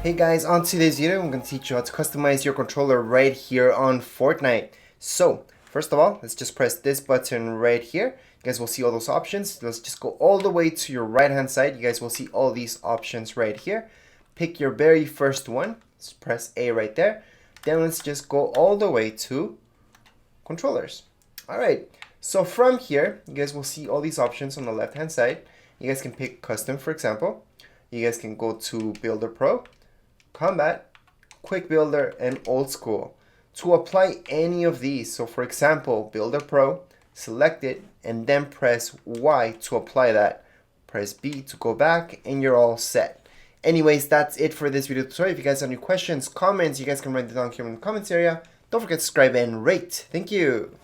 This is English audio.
Hey guys, on today's video I'm going to teach you how to customize your controller right here on Fortnite. So first of all, let's just press this button right here. You guys will see all those options. Let's just go all the way to your right hand side. You guys will see all these options right here. Pick your very first one. Let's press A right there. Then let's just go all the way to controllers. Alright, so from here you guys will see all these options on the left hand side. You guys can pick custom, for example. You guys can go to Builder Pro, Combat, Quick Builder, and Old School. To apply any of these, so for example, Builder Pro, select it, and then press Y to apply that. Press B to go back, and you're all set. Anyways, that's it for this video tutorial. If you guys have any questions, comments, you guys can write it down here in the comments area. Don't forget to subscribe and rate. Thank you.